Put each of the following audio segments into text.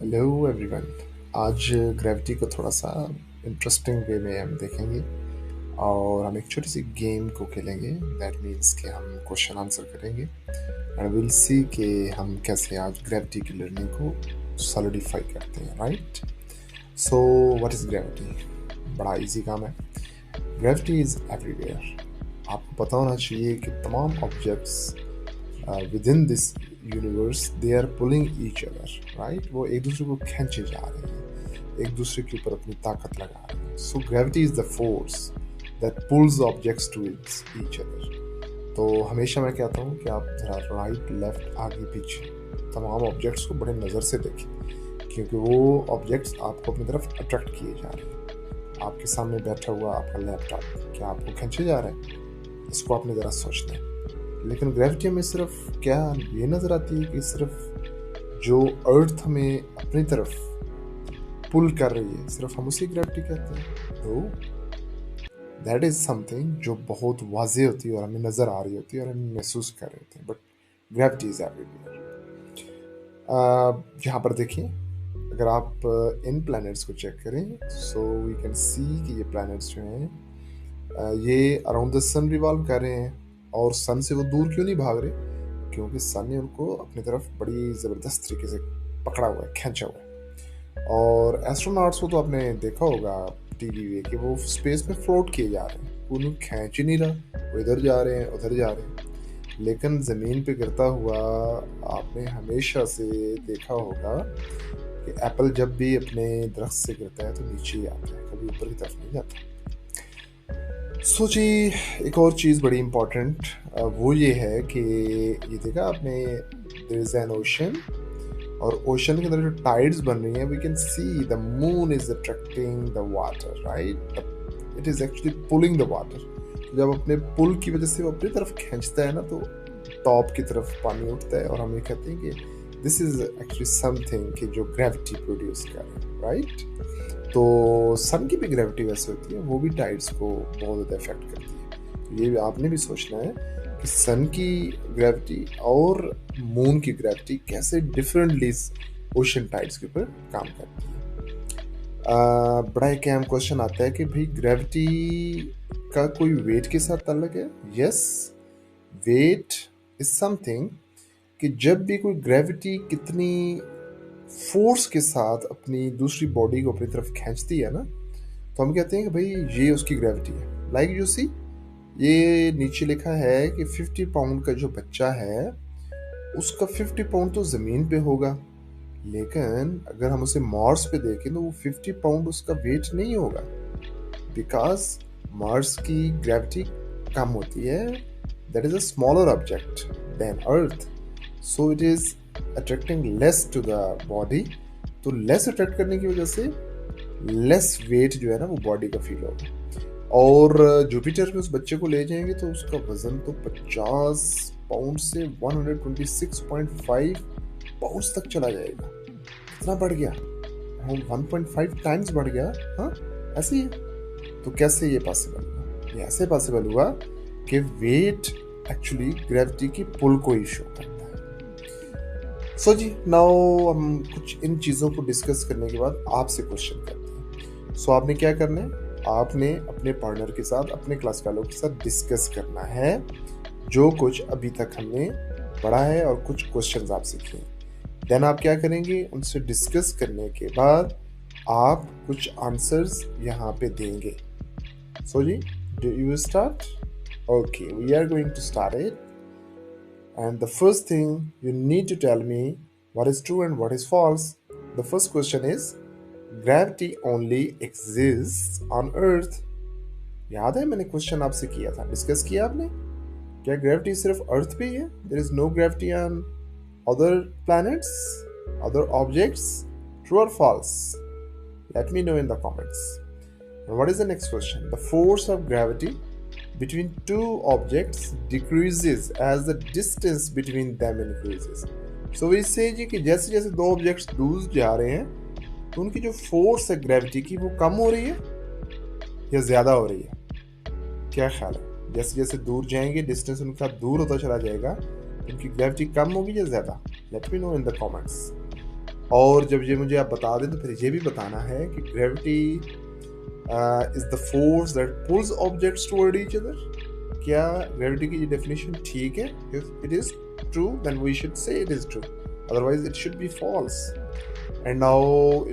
Hello everyone. आज gravity को थोड़ा सा इंटरेस्टिंग वे में हम देखेंगे और हम एक छोटी सी गेम को खेलेंगे। दैट मीन्स कि हम क्वेश्चन आंसर करेंगे एंड विल सी कि हम कैसे आज ग्रेविटी की लर्निंग को सॉलिडिफाई करते हैं। Right, so what is gravity? बड़ा इजी काम है। Gravity is everywhere. आपको पता होना चाहिए कि तमाम objects within this universe they are pulling each other, right? वो एक दूसरे को खींचे जा रहे हैं, एक दूसरे के ऊपर अपनी ताकत लगा रहे हैं। So gravity is the force that pulls objects to each other. तो हमेशा मैं कहता हूँ कि आप जरा राइट लेफ्ट आगे पीछे तमाम ऑब्जेक्ट्स को बड़े नज़र से देखें, क्योंकि वो ऑब्जेक्ट्स आपको अपनी तरफ अट्रैक्ट किए जा रहे हैं। आपके सामने बैठा हुआ आपका लैपटॉप क्या आपको खींचे जा रहा है? इसको आपने ज़रा सोचना है। लेकिन ग्रेविटी में सिर्फ क्या ये नज़र आती है कि सिर्फ जो अर्थ हमें अपनी तरफ पुल कर रही है सिर्फ हम उसी ग्रेविटी कहते हैं? तो दैट इज़ समथिंग जो बहुत वाज़े होती है और हमें नज़र आ रही होती है और हम महसूस कर रहे होते हैं। But gravity is everywhere. यहाँ पर देखिए, अगर आप इन प्लैनेट्स को चेक करें सो वी कैन सी कि ये प्लैनेट्स जो हैं ये अराउंड द सन रिवॉल्व कर रहे हैं। और सन से वो दूर क्यों नहीं भाग रहे? क्योंकि सन ने उनको अपनी तरफ बड़ी ज़बरदस्त तरीके से पकड़ा हुआ है, खींचा हुआ है। और एस्ट्रोनॉट्स को तो आपने देखा होगा टीवी में कि वो स्पेस में फ्लोट किए जा रहे हैं, उन्हें खींच ही नहीं रहा, वो इधर जा रहे हैं उधर जा रहे हैं। लेकिन ज़मीन पे गिरता हुआ आपने हमेशा से देखा होगा कि एप्पल जब भी अपने दरख्त से गिरता है तो नीचे ही आता है, कभी ऊपर की तरफ नहीं जाता। सोची एक और चीज़ बड़ी इम्पोर्टेंट वो ये है कि ये देखा आपने, देयर इज एन ओशन और ओशन के अंदर जो टाइड्स बन रही हैं we can see the moon is attracting the water, right? It is actually pulling the water. जब अपने पुल की वजह से वो अपनी तरफ खींचता है ना तो टॉप की तरफ पानी उठता है और हम ये कहते हैं कि दिस इज एक्चुअली समथिंग कि जो ग्रेविटी प्रोड्यूस कर रहा है, राइट? तो सन की भी ग्रेविटी वैसे होती है, वो भी टाइड्स को बहुत ज़्यादा इफेक्ट करती है। तो ये आपने भी सोचना है कि सन की ग्रेविटी और मून की ग्रेविटी कैसे डिफरेंटली ओशन टाइड्स के ऊपर काम करती है। बड़ा एक अहम क्वेश्चन आता है कि भाई ग्रेविटी का कोई वेट के साथ ताल्लुक है? यस, वेट इज समथिंग कि जब भी कोई ग्रेविटी कितनी फोर्स के साथ अपनी दूसरी बॉडी को अपनी तरफ खींचती है ना तो हम कहते हैं कि भाई ये उसकी ग्रेविटी है। लाइक यू सी, ये नीचे लिखा है कि 50 पाउंड का जो बच्चा है उसका 50 पाउंड तो ज़मीन पे होगा, लेकिन अगर हम उसे मार्स पे देखें तो वो 50 पाउंड उसका वेट नहीं होगा, बिकॉज मार्स की ग्रेविटी कम होती है। That is a smaller object then earth, so it is attracting less to the body. तो लेस अट्रैक्ट करने की वजह से लेस वेट जो है ना वो बॉडी का फील होगा। और जुपिटर में उस बच्चे को ले जाएंगे तो उसका वजन तो 50 पाउंड से 126.5 पाउंड तक चला जाएगा। कितना बढ़ गया? 1.5 टाइम्स बढ़ गया। हाँ, ऐसे ही है। तो कैसे ये पॉसिबल हुआ? ये ऐसे पॉसिबल हुआ कि वेट एक्चुअली ग्रेविटी की पुल को ही शो करता है। सो जी, नाउ हम कुछ इन चीज़ों को डिस्कस करने के बाद आपसे क्वेश्चन करते हैं। सो आपने क्या करना है? आपने अपने पार्टनर के साथ, अपने क्लास वालों के साथ डिस्कस करना है जो कुछ अभी तक हमने पढ़ा है और कुछ क्वेश्चंस आप सीखे। देन आप क्या करेंगे? उनसे डिस्कस करने के बाद आप कुछ आंसर्स यहाँ पे देंगे। So ji, do you start? Okay, we are going to start it. And the first thing you need to tell me what is true and what is false. The first question is, gravity only exists on Earth. याद है मैंने question आपसे किया था, discuss किया आपने? क्या gravity सिर्फ अर्थ पे ही है? There is no gravity on other planets, other objects? True और false? Let me know in the comments. And what is the next question? The force of gravity between two objects decreases as the distance between them increases. So we say जी कि जैसे जैसे दो objects दूर जा रहे हैं तो उनकी जो फोर्स है ग्रेविटी की वो कम हो रही है या ज़्यादा हो रही है? क्या ख्याल है? जैसे जैसे दूर जाएंगे, डिस्टेंस उनका दूर होता चला जाएगा, उनकी ग्रेविटी कम होगी या ज़्यादा? Late me know in the comments. और जब ये मुझे आप बता दें तो फिर ये भी बताना है कि gravity is the force that pulls objects toward each other. क्या ग्रेविटी की ये डेफिनेशन ठीक है? If it is true then we should say it is true, otherwise it should be false. And now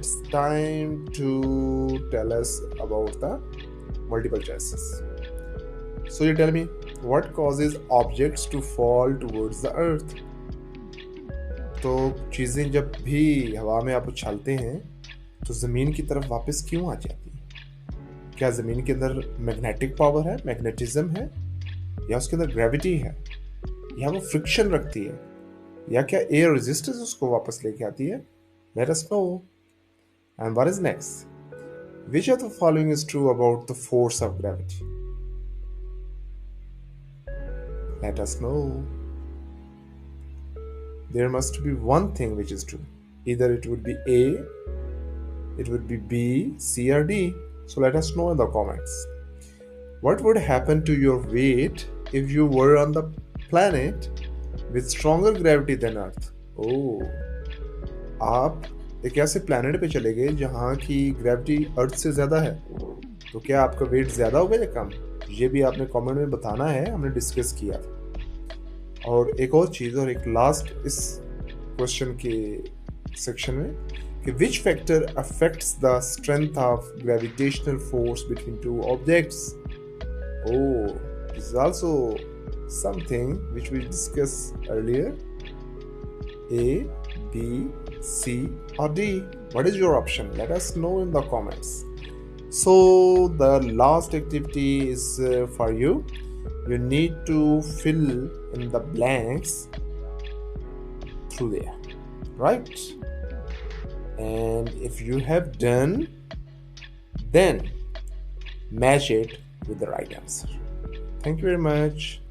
it's time to tell us about the multiple choices. So you tell me, what causes objects to fall towards the earth? तो चीज़ें जब भी हवा में आप उछालते हैं तो ज़मीन की तरफ वापस क्यों आ जाती है? क्या ज़मीन के अंदर मैग्नेटिक पावर है, मैग्नेटिज्म है, या उसके अंदर ग्रेविटी है, या वो फ्रिक्शन रखती है, या क्या एयर रेजिस्टेंस उसको वापस लेके आती है? Let us know. And what is next? Which of the following is true about the force of gravity? Let us know. There must be one thing which is true. Either it would be A, it would be B, C, or D. So let us know in the comments. What would happen to your weight if you were on the planet with stronger gravity than Earth? Oh, आप एक ऐसे planet पे चले गए जहाँ की gravity अर्थ से ज़्यादा है, तो क्या आपका वेट ज़्यादा होगा या कम? ये भी आपने कमेंट में बताना है, हमने डिस्कस किया था। और एक और चीज़, और एक लास्ट इस क्वेश्चन के सेक्शन में, कि which factor affects the strength of gravitational force between two objects? Oh, this is also something which we discussed earlier. A, B, C, or D? What is your option? Let us know in the comments. So the last activity is for you. You need to fill in the blanks through there, right? And if you have done, then match it with the right answer. Thank you very much.